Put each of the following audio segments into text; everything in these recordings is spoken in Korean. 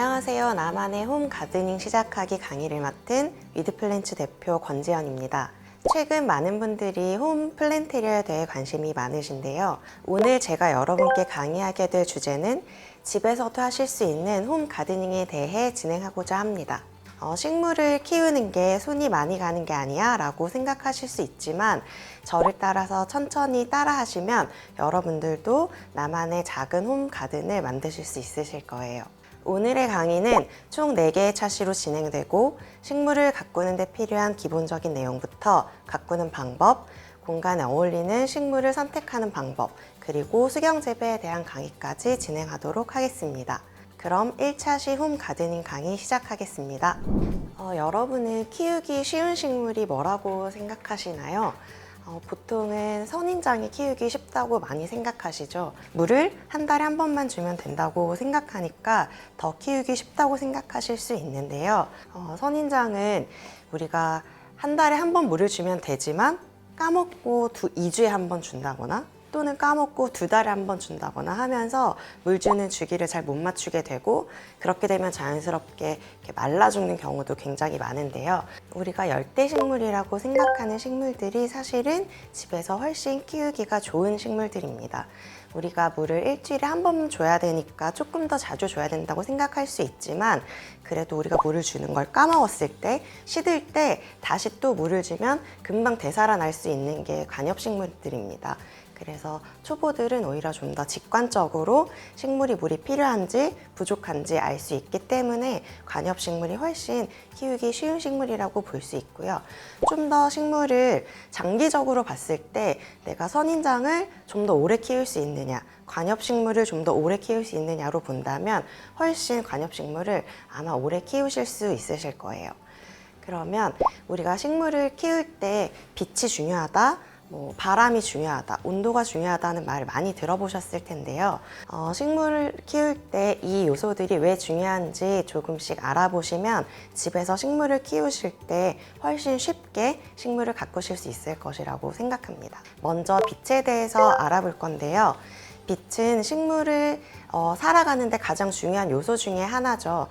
안녕하세요. 나만의 홈 가드닝 시작하기 강의를 맡은 위드플랜츠 대표 권지연입니다. 최근 많은 분들이 홈 플랜테리어에 대해 관심이 많으신데요. 오늘 제가 여러분께 강의하게 될 주제는 집에서도 하실 수 있는 홈 가드닝에 대해 진행하고자 합니다. 식물을 키우는 게 손이 많이 가는 게 아니야 라고 생각하실 수 있지만 저를 따라서 천천히 따라 하시면 여러분들도 나만의 작은 홈 가든을 만드실 수 있으실 거예요. 오늘의 강의는 총 4개의 차시로 진행되고 식물을 가꾸는 데 필요한 기본적인 내용부터 가꾸는 방법, 공간에 어울리는 식물을 선택하는 방법, 그리고 수경 재배에 대한 강의까지 진행하도록 하겠습니다. 그럼 1차시 홈 가드닝 강의 시작하겠습니다. 여러분은 키우기 쉬운 식물이 뭐라고 생각하시나요? 보통은 선인장이 키우기 쉽다고 많이 생각하시죠. 물을 한 달에 한 번만 주면 된다고 생각하니까 더 키우기 쉽다고 생각하실 수 있는데요. 선인장은 우리가 한 달에 한 번 물을 주면 되지만 까먹고 2주에 한 번 준다거나 또는 까먹고 2달에 한 번 준다거나 하면서 물 주는 주기를 잘 못 맞추게 되고 그렇게 되면 자연스럽게 이렇게 말라 죽는 경우도 굉장히 많은데요. 우리가 열대식물이라고 생각하는 식물들이 사실은 집에서 훨씬 키우기가 좋은 식물들입니다. 우리가 물을 일주일에 한 번 줘야 되니까 조금 더 자주 줘야 된다고 생각할 수 있지만 그래도 우리가 물을 주는 걸 까먹었을 때 시들 때 다시 또 물을 주면 금방 되살아날 수 있는 게 관엽식물들입니다. 그래서 초보들은 오히려 좀 더 직관적으로 식물이 물이 필요한지 부족한지 알 수 있기 때문에 관엽식물이 훨씬 키우기 쉬운 식물이라고 볼 수 있고요. 좀 더 식물을 장기적으로 봤을 때 내가 선인장을 좀 더 오래 키울 수 있느냐, 관엽식물을 좀 더 오래 키울 수 있느냐로 본다면 훨씬 관엽식물을 아마 오래 키우실 수 있으실 거예요. 그러면 우리가 식물을 키울 때 빛이 중요하다, 바람이 중요하다, 온도가 중요하다는 말을 많이 들어보셨을 텐데요. 식물을 키울 때 이 요소들이 왜 중요한지 조금씩 알아보시면 집에서 식물을 키우실 때 훨씬 쉽게 식물을 가꾸실 수 있을 것이라고 생각합니다. 먼저 빛에 대해서 알아볼 건데요. 빛은 식물을 살아가는 데 가장 중요한 요소 중에 하나죠.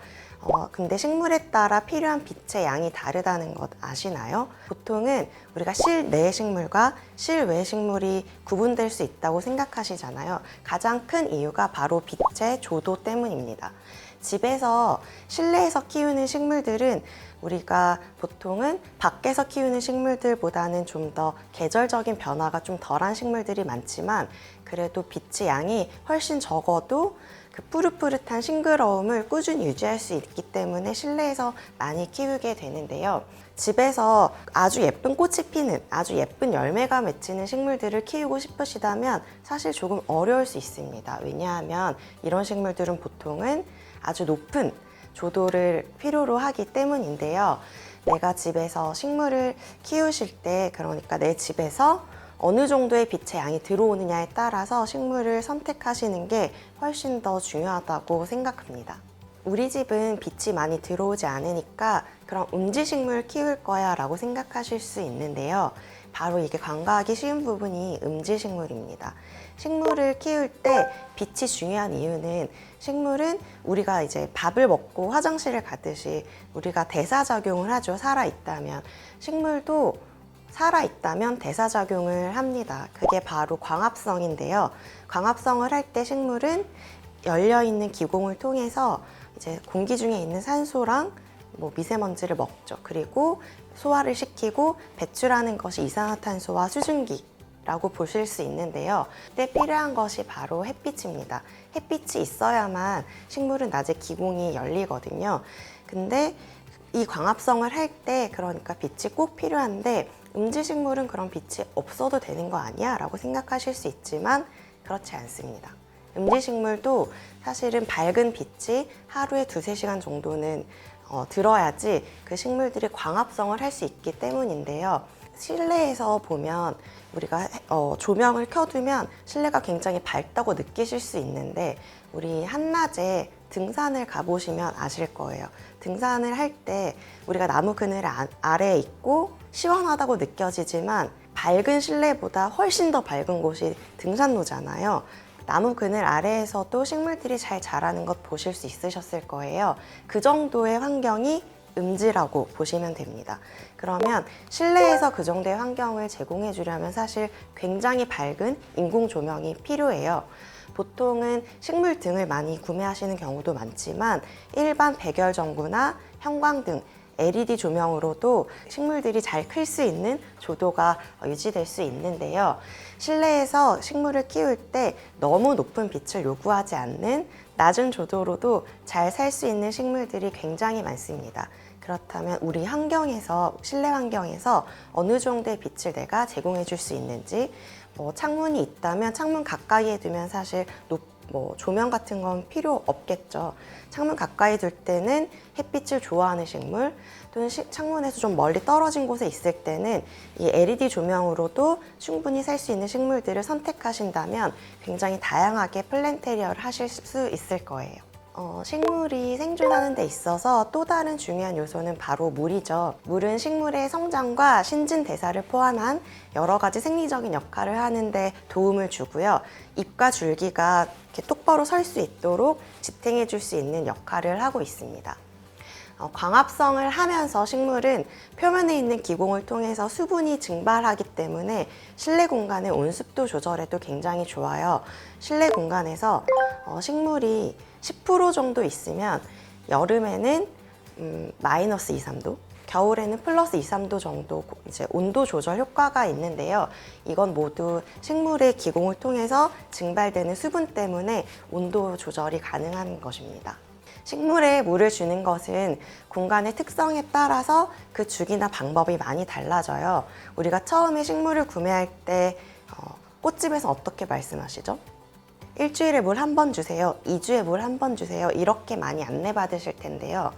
근데 식물에 따라 필요한 빛의 양이 다르다는 것 아시나요? 보통은 우리가 실내 식물과 실외 식물이 구분될 수 있다고 생각하시잖아요. 가장 큰 이유가 바로 빛의 조도 때문입니다. 집에서 실내에서 키우는 식물들은 우리가 보통은 밖에서 키우는 식물들보다는 좀 더 계절적인 변화가 좀 덜한 식물들이 많지만 그래도 빛의 양이 훨씬 적어도 그 푸릇푸릇한 싱그러움을 꾸준히 유지할 수 있기 때문에 실내에서 많이 키우게 되는데요. 집에서 아주 예쁜 꽃이 피는, 아주 예쁜 열매가 맺히는 식물들을 키우고 싶으시다면 사실 조금 어려울 수 있습니다. 왜냐하면 이런 식물들은 보통은 아주 높은 조도를 필요로 하기 때문인데요. 내가 집에서 식물을 키우실 때, 그러니까 내 집에서 어느 정도의 빛의 양이 들어오느냐에 따라서 식물을 선택하시는 게 훨씬 더 중요하다고 생각합니다. 우리 집은 빛이 많이 들어오지 않으니까 그럼 음지식물 키울 거야 라고 생각하실 수 있는데요. 바로 이게 간과하기 쉬운 부분이 음지식물입니다. 식물을 키울 때 빛이 중요한 이유는 식물은 우리가 이제 밥을 먹고 화장실을 가듯이 우리가 대사작용을 하죠. 살아있다면. 식물도 살아있다면 대사작용을 합니다. 그게 바로 광합성인데요. 광합성을 할 때 식물은 열려있는 기공을 통해서 이제 공기 중에 있는 산소랑 미세먼지를 먹죠. 그리고 소화를 시키고 배출하는 것이 이산화탄소와 수증기라고 보실 수 있는데요. 그때 필요한 것이 바로 햇빛입니다. 햇빛이 있어야만 식물은 낮에 기공이 열리거든요. 근데 이 광합성을 할 때 그러니까 빛이 꼭 필요한데 음지식물은 그런 빛이 없어도 되는 거 아니야? 라고 생각하실 수 있지만 그렇지 않습니다. 음지식물도 사실은 밝은 빛이 하루에 2-3시간 정도는 들어야지 그 식물들이 광합성을 할 수 있기 때문인데요. 실내에서 보면 우리가 조명을 켜두면 실내가 굉장히 밝다고 느끼실 수 있는데 우리 한낮에 등산을 가보시면 아실 거예요. 등산을 할 때 우리가 나무 그늘 아래에 있고 시원하다고 느껴지지만 밝은 실내보다 훨씬 더 밝은 곳이 등산로잖아요. 나무 그늘 아래에서도 식물들이 잘 자라는 것 보실 수 있으셨을 거예요. 그 정도의 환경이 음지라고 보시면 됩니다. 그러면 실내에서 그 정도의 환경을 제공해 주려면 사실 굉장히 밝은 인공 조명이 필요해요. 보통은 식물 등을 많이 구매하시는 경우도 많지만 일반 백열전구나 형광등, LED 조명으로도 식물들이 잘 클 수 있는 조도가 유지될 수 있는데요. 실내에서 식물을 키울 때 너무 높은 빛을 요구하지 않는 낮은 조도로도 잘 살 수 있는 식물들이 굉장히 많습니다. 그렇다면 우리 환경에서, 실내 환경에서 어느 정도의 빛을 내가 제공해 줄 수 있는지, 창문이 있다면 창문 가까이에 두면 사실 조명 같은 건 필요 없겠죠. 창문 가까이 둘 때는 햇빛을 좋아하는 식물, 또는 창문에서 좀 멀리 떨어진 곳에 있을 때는 이 LED 조명으로도 충분히 살 수 있는 식물들을 선택하신다면 굉장히 다양하게 플랜테리어를 하실 수 있을 거예요. 식물이 생존하는 데 있어서 또 다른 중요한 요소는 바로 물이죠. 물은 식물의 성장과 신진대사를 포함한 여러 가지 생리적인 역할을 하는데 도움을 주고요. 잎과 줄기가 이렇게 똑바로 설 수 있도록 지탱해 줄 수 있는 역할을 하고 있습니다. 광합성을 하면서 식물은 표면에 있는 기공을 통해서 수분이 증발하기 때문에 실내 공간의 온습도 조절에도 굉장히 좋아요. 실내 공간에서 식물이 10% 정도 있으면 여름에는 마이너스 2, 3도, 겨울에는 플러스 2, 3도 정도 이제 온도 조절 효과가 있는데요. 이건 모두 식물의 기공을 통해서 증발되는 수분 때문에 온도 조절이 가능한 것입니다. 식물에 물을 주는 것은 공간의 특성에 따라서 그 주기나 방법이 많이 달라져요. 우리가 처음에 식물을 구매할 때 꽃집에서 어떻게 말씀하시죠? 일주일에 물 한 번 주세요. 2주에 물 한 번 주세요. 이렇게 많이 안내받으실 텐데요.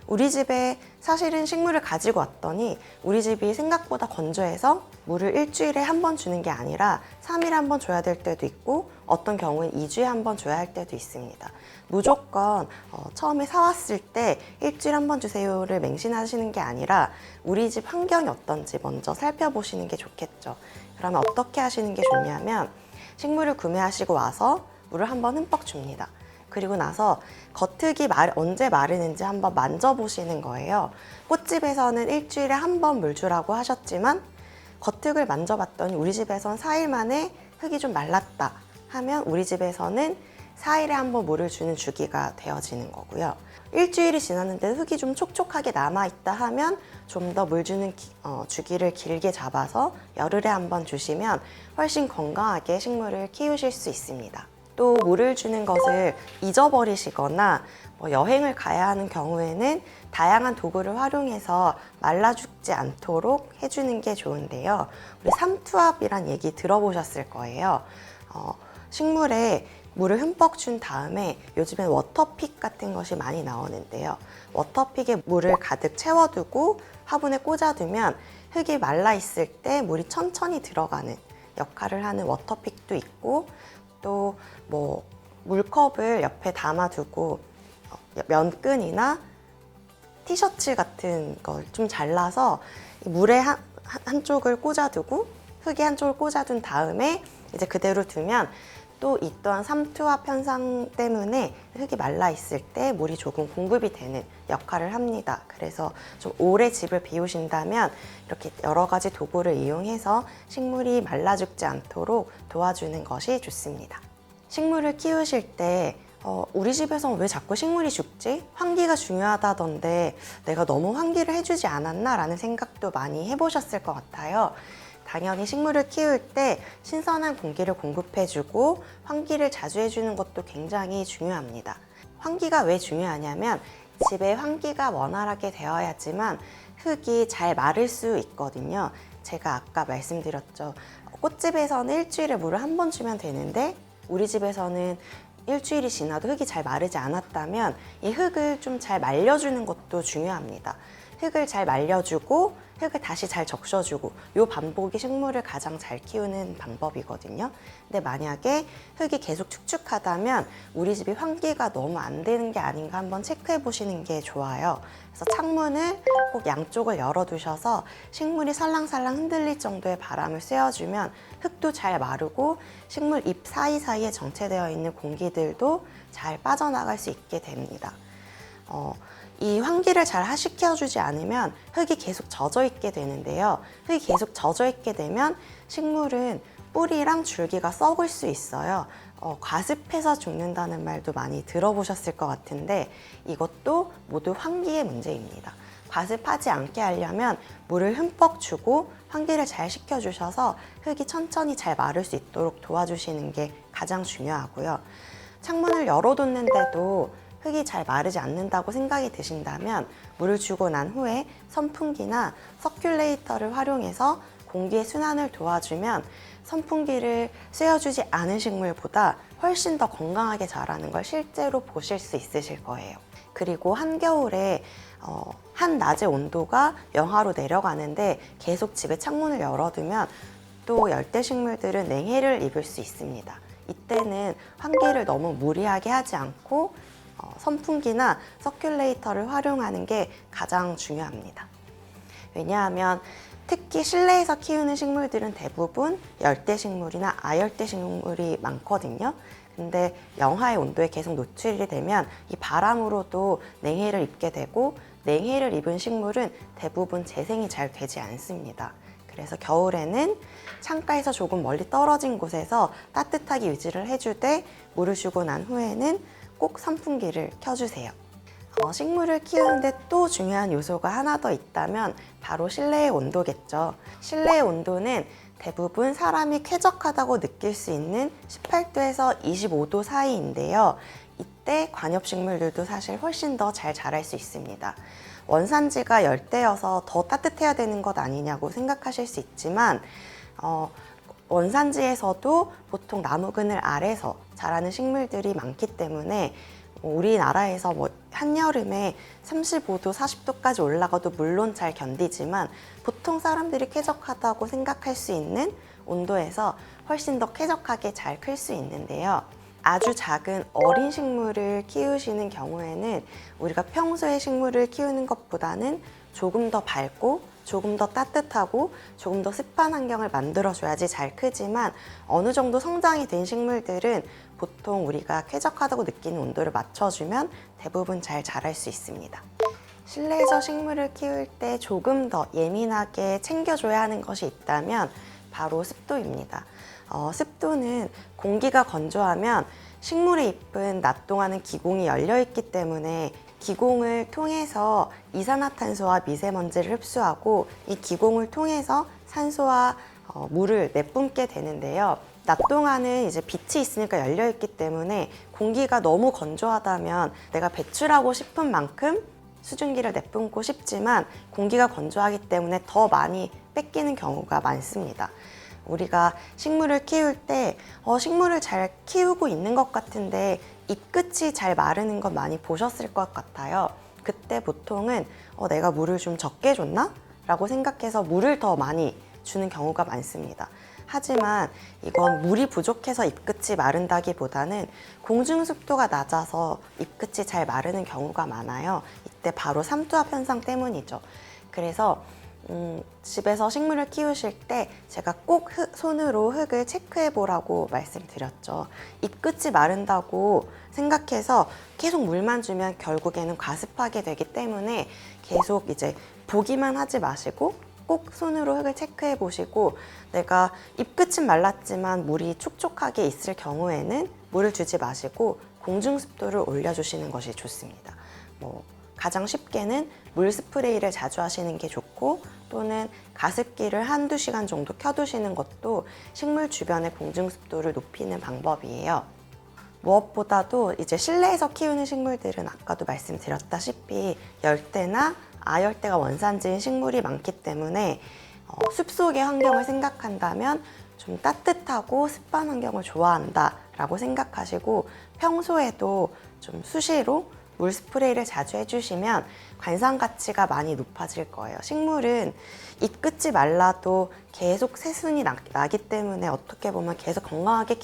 우리 집에 사실은 식물을 가지고 왔더니 우리 집이 생각보다 건조해서 물을 일주일에 한 번 주는 게 아니라 3일에 한 번 줘야 될 때도 있고 어떤 경우는 2주에 한 번 줘야 할 때도 있습니다. 무조건 처음에 사왔을 때 일주일에 한 번 주세요를 맹신하시는 게 아니라 우리 집 환경이 어떤지 먼저 살펴보시는 게 좋겠죠. 그러면 어떻게 하시는 게 좋냐면 식물을 구매하시고 와서 물을 한번 흠뻑 줍니다. 그리고 나서 겉흙이 언제 마르는지 한번 만져보시는 거예요. 꽃집에서는 일주일에 한 번 물 주라고 하셨지만 겉흙을 만져봤더니 우리 집에선 4일 만에 흙이 좀 말랐다 하면 우리 집에서는 4일에 한 번 물을 주는 주기가 되어지는 거고요. 일주일이 지났는데 흙이 좀 촉촉하게 남아있다 하면 좀 더 물 주는 주기를 길게 잡아서 열흘에 한 번 주시면 훨씬 건강하게 식물을 키우실 수 있습니다. 또 물을 주는 것을 잊어버리시거나 여행을 가야 하는 경우에는 다양한 도구를 활용해서 말라 죽지 않도록 해주는 게 좋은데요. 우리 삼투압이란 얘기 들어보셨을 거예요. 식물에 물을 흠뻑 준 다음에 요즘엔 워터픽 같은 것이 많이 나오는데요. 워터픽에 물을 가득 채워두고 화분에 꽂아두면 흙이 말라 있을 때 물이 천천히 들어가는 역할을 하는 워터픽도 있고 또 물컵을 옆에 담아두고 면끈이나 티셔츠 같은 걸 좀 잘라서 물에 한쪽을 꽂아두고 흙에 한쪽을 꽂아둔 다음에 이제 그대로 두면 또 이 또한 삼투압 현상 때문에 흙이 말라 있을 때 물이 조금 공급이 되는 역할을 합니다. 그래서 좀 오래 집을 비우신다면 이렇게 여러 가지 도구를 이용해서 식물이 말라 죽지 않도록 도와주는 것이 좋습니다. 식물을 키우실 때 우리 집에서는 왜 자꾸 식물이 죽지? 환기가 중요하다던데 내가 너무 환기를 해주지 않았나? 라는 생각도 많이 해보셨을 것 같아요. 당연히 식물을 키울 때 신선한 공기를 공급해주고 환기를 자주 해주는 것도 굉장히 중요합니다. 환기가 왜 중요하냐면 집에 환기가 원활하게 되어야지만 흙이 잘 마를 수 있거든요. 제가 아까 말씀드렸죠. 꽃집에서는 일주일에 물을 한 번 주면 되는데 우리 집에서는 일주일이 지나도 흙이 잘 마르지 않았다면 이 흙을 좀 잘 말려주는 것도 중요합니다. 흙을 잘 말려주고 흙을 다시 잘 적셔주고 이 반복이 식물을 가장 잘 키우는 방법이거든요. 근데 만약에 흙이 계속 축축하다면 우리 집이 환기가 너무 안 되는 게 아닌가 한번 체크해 보시는 게 좋아요. 그래서 창문을 꼭 양쪽을 열어두셔서 식물이 살랑살랑 흔들릴 정도의 바람을 쐬어주면 흙도 잘 마르고 식물 잎 사이사이에 정체되어 있는 공기들도 잘 빠져나갈 수 있게 됩니다. 이 환기를 잘 시켜주지 않으면 흙이 계속 젖어 있게 되는데요. 흙이 계속 젖어 있게 되면 식물은 뿌리랑 줄기가 썩을 수 있어요. 과습해서 죽는다는 말도 많이 들어보셨을 것 같은데 이것도 모두 환기의 문제입니다. 과습하지 않게 하려면 물을 흠뻑 주고 환기를 잘 시켜주셔서 흙이 천천히 잘 마를 수 있도록 도와주시는 게 가장 중요하고요. 창문을 열어뒀는데도 흙이 잘 마르지 않는다고 생각이 드신다면 물을 주고 난 후에 선풍기나 서큘레이터를 활용해서 공기의 순환을 도와주면 선풍기를 쐬어주지 않은 식물보다 훨씬 더 건강하게 자라는 걸 실제로 보실 수 있으실 거예요. 그리고 한겨울에 한낮의 온도가 영하로 내려가는데 계속 집에 창문을 열어두면 또 열대 식물들은 냉해를 입을 수 있습니다. 이때는 환기를 너무 무리하게 하지 않고 선풍기나 서큘레이터를 활용하는 게 가장 중요합니다. 왜냐하면 특히 실내에서 키우는 식물들은 대부분 열대 식물이나 아열대 식물이 많거든요. 근데 영하의 온도에 계속 노출이 되면 이 바람으로도 냉해를 입게 되고 냉해를 입은 식물은 대부분 재생이 잘 되지 않습니다. 그래서 겨울에는 창가에서 조금 멀리 떨어진 곳에서 따뜻하게 유지를 해주되 물을 주고 난 후에는 꼭 선풍기를 켜주세요. 식물을 키우는데 또 중요한 요소가 하나 더 있다면 바로 실내의 온도겠죠. 실내의 온도는 대부분 사람이 쾌적하다고 느낄 수 있는 18도에서 25도 사이인데요. 이때 관엽식물들도 사실 훨씬 더 잘 자랄 수 있습니다. 원산지가 열대여서 더 따뜻해야 되는 것 아니냐고 생각하실 수 있지만 원산지에서도 보통 나무 그늘 아래서 자라는 식물들이 많기 때문에 우리나라에서 한여름에 35도, 40도까지 올라가도 물론 잘 견디지만 보통 사람들이 쾌적하다고 생각할 수 있는 온도에서 훨씬 더 쾌적하게 잘 클 수 있는데요. 아주 작은 어린 식물을 키우시는 경우에는 우리가 평소에 식물을 키우는 것보다는 조금 더 밝고 조금 더 따뜻하고 조금 더 습한 환경을 만들어줘야지 잘 크지만 어느 정도 성장이 된 식물들은 보통 우리가 쾌적하다고 느끼는 온도를 맞춰주면 대부분 잘 자랄 수 있습니다. 실내에서 식물을 키울 때 조금 더 예민하게 챙겨줘야 하는 것이 있다면 바로 습도입니다. 습도는 공기가 건조하면 식물의 잎은 낮 동안은 기공이 열려 있기 때문에 기공을 통해서 이산화탄소와 미세먼지를 흡수하고 이 기공을 통해서 산소와 물을 내뿜게 되는데요. 낮 동안은 이제 빛이 있으니까 열려 있기 때문에 공기가 너무 건조하다면 내가 배출하고 싶은 만큼 수증기를 내뿜고 싶지만 공기가 건조하기 때문에 더 많이 뺏기는 경우가 많습니다. 우리가 식물을 키울 때 식물을 잘 키우고 있는 것 같은데 잎끝이 잘 마르는 건 많이 보셨을 것 같아요. 그때 보통은 내가 물을 좀 적게 줬나? 라고 생각해서 물을 더 많이 주는 경우가 많습니다. 하지만 이건 물이 부족해서 잎끝이 마른다기보다는 공중 습도가 낮아서 잎끝이 잘 마르는 경우가 많아요. 이때 바로 삼투압 현상 때문이죠. 그래서 집에서 식물을 키우실 때 제가 꼭 손으로 흙을 체크해 보라고 말씀드렸죠. 잎끝이 마른다고 생각해서 계속 물만 주면 결국에는 과습하게 되기 때문에 계속 이제 보기만 하지 마시고 꼭 손으로 흙을 체크해 보시고 내가 잎끝은 말랐지만 물이 촉촉하게 있을 경우에는 물을 주지 마시고 공중 습도를 올려주시는 것이 좋습니다. 가장 쉽게는 물 스프레이를 자주 하시는 게 좋고 또는 가습기를 한두 시간 정도 켜두시는 것도 식물 주변의 공중 습도를 높이는 방법이에요. 무엇보다도 이제 실내에서 키우는 식물들은 아까도 말씀드렸다시피 열대나 아열대가 원산지인 식물이 많기 때문에 숲속의 환경을 생각한다면 좀 따뜻하고 습한 환경을 좋아한다 라고 생각하시고 평소에도 좀 수시로 물 스프레이를 자주 해주시면 관상 가치가 많이 높아질 거예요. 식물은 잎 끝이 말라도 계속 새순이 나기 때문에 어떻게 보면 계속 건강하게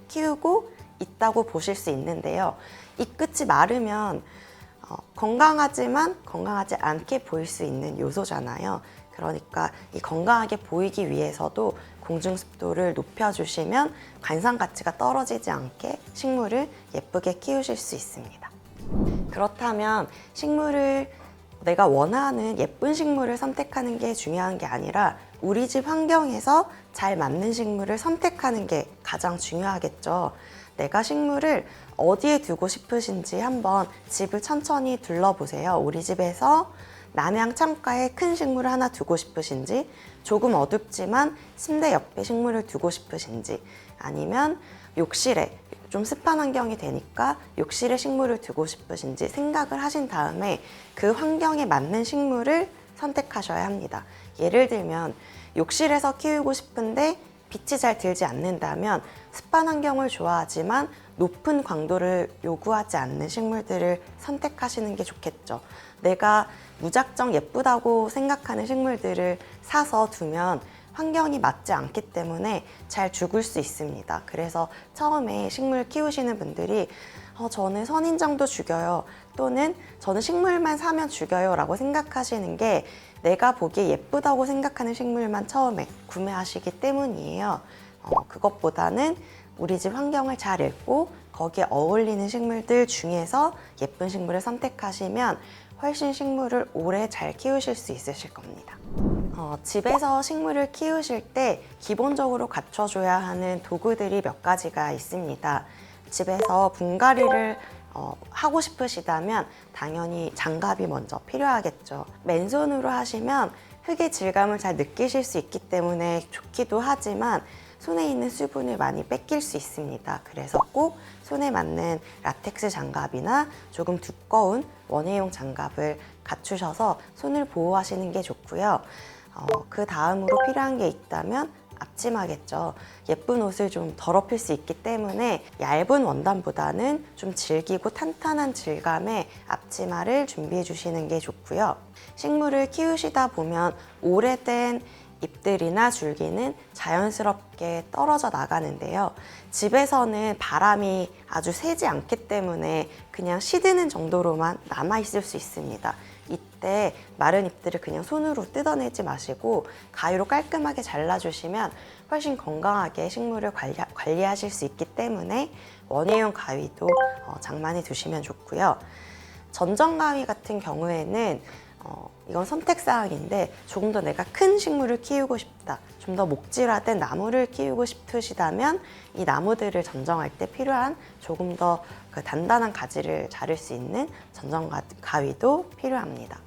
키우고 있다고 보실 수 있는데요. 잎 끝이 마르면 건강하지만 건강하지 않게 보일 수 있는 요소잖아요. 그러니까 이 건강하게 보이기 위해서도 공중 습도를 높여주시면 관상 가치가 떨어지지 않게 식물을 예쁘게 키우실 수 있습니다. 그렇다면 식물을 내가 원하는 예쁜 식물을 선택하는 게 중요한 게 아니라 우리 집 환경에서 잘 맞는 식물을 선택하는 게 가장 중요하겠죠. 내가 식물을 어디에 두고 싶으신지 한번 집을 천천히 둘러보세요. 우리 집에서 남향 창가에 큰 식물을 하나 두고 싶으신지, 조금 어둡지만 침대 옆에 식물을 두고 싶으신지, 아니면 욕실에 좀 습한 환경이 되니까 욕실에 식물을 두고 싶으신지 생각을 하신 다음에 그 환경에 맞는 식물을 선택하셔야 합니다. 예를 들면 욕실에서 키우고 싶은데 빛이 잘 들지 않는다면 습한 환경을 좋아하지만 높은 광도를 요구하지 않는 식물들을 선택하시는 게 좋겠죠. 내가 무작정 예쁘다고 생각하는 식물들을 사서 두면 환경이 맞지 않기 때문에 잘 죽을 수 있습니다. 그래서 처음에 식물 키우시는 분들이 저는 선인장도 죽여요, 또는 저는 식물만 사면 죽여요 라고 생각하시는 게 내가 보기에 예쁘다고 생각하는 식물만 처음에 구매하시기 때문이에요. 그것보다는 우리 집 환경을 잘 읽고 거기에 어울리는 식물들 중에서 예쁜 식물을 선택하시면 훨씬 식물을 오래 잘 키우실 수 있으실 겁니다. 집에서 식물을 키우실 때 기본적으로 갖춰줘야 하는 도구들이 몇 가지가 있습니다. 집에서 분갈이를 하고 싶으시다면 당연히 장갑이 먼저 필요하겠죠. 맨손으로 하시면 흙의 질감을 잘 느끼실 수 있기 때문에 좋기도 하지만 손에 있는 수분을 많이 뺏길 수 있습니다. 그래서 꼭 손에 맞는 라텍스 장갑이나 조금 두꺼운 원예용 장갑을 갖추셔서 손을 보호하시는 게 좋고요. 그 다음으로 필요한 게 있다면 앞치마겠죠. 예쁜 옷을 좀 더럽힐 수 있기 때문에 얇은 원단보다는 좀 질기고 탄탄한 질감의 앞치마를 준비해 주시는 게 좋고요. 식물을 키우시다 보면 오래된 잎들이나 줄기는 자연스럽게 떨어져 나가는데요. 집에서는 바람이 아주 세지 않기 때문에 그냥 시드는 정도로만 남아있을 수 있습니다. 이때 마른 잎들을 그냥 손으로 뜯어내지 마시고 가위로 깔끔하게 잘라주시면 훨씬 건강하게 식물을 관리하실 수 있기 때문에 원예용 가위도 장만해 두시면 좋고요. 전정 가위 같은 경우에는 이건 선택사항인데 조금 더 내가 큰 식물을 키우고 싶다, 좀 더 목질화된 나무를 키우고 싶으시다면 이 나무들을 전정할 때 필요한 조금 더 그 단단한 가지를 자를 수 있는 전정 가위도 필요합니다.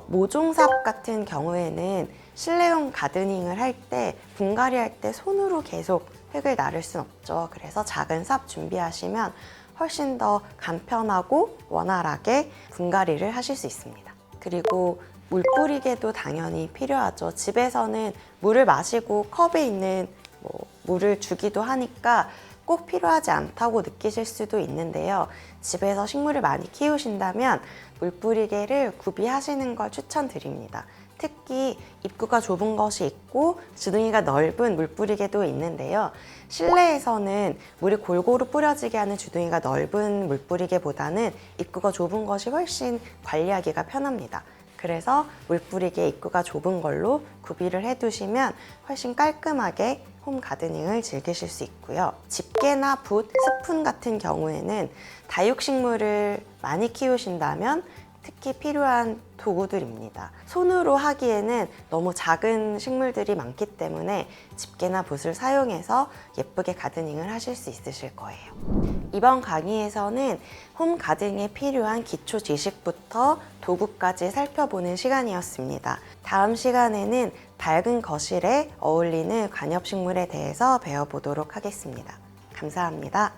모종삽 같은 경우에는 실내용 가드닝을 할 때 분갈이 할 때 손으로 계속 흙을 나를 순 없죠. 그래서 작은 삽 준비하시면 훨씬 더 간편하고 원활하게 분갈이를 하실 수 있습니다. 그리고 물 뿌리개도 당연히 필요하죠. 집에서는 물을 마시고 컵에 있는 물을 주기도 하니까 꼭 필요하지 않다고 느끼실 수도 있는데요. 집에서 식물을 많이 키우신다면 물 뿌리개를 구비하시는 걸 추천드립니다. 특히 입구가 좁은 것이 있고 주둥이가 넓은 물 뿌리개도 있는데요. 실내에서는 물이 골고루 뿌려지게 하는 주둥이가 넓은 물 뿌리개보다는 입구가 좁은 것이 훨씬 관리하기가 편합니다. 그래서 물 뿌리개 입구가 좁은 걸로 구비를 해두시면 훨씬 깔끔하게 홈 가드닝을 즐기실 수 있고요. 집게나 붓, 스푼 같은 경우에는 다육식물을 많이 키우신다면 특히 필요한 도구들입니다. 손으로 하기에는 너무 작은 식물들이 많기 때문에 집게나 붓을 사용해서 예쁘게 가드닝을 하실 수 있으실 거예요. 이번 강의에서는 홈 가드닝에 필요한 기초 지식부터 도구까지 살펴보는 시간이었습니다. 다음 시간에는 밝은 거실에 어울리는 관엽식물에 대해서 배워보도록 하겠습니다. 감사합니다.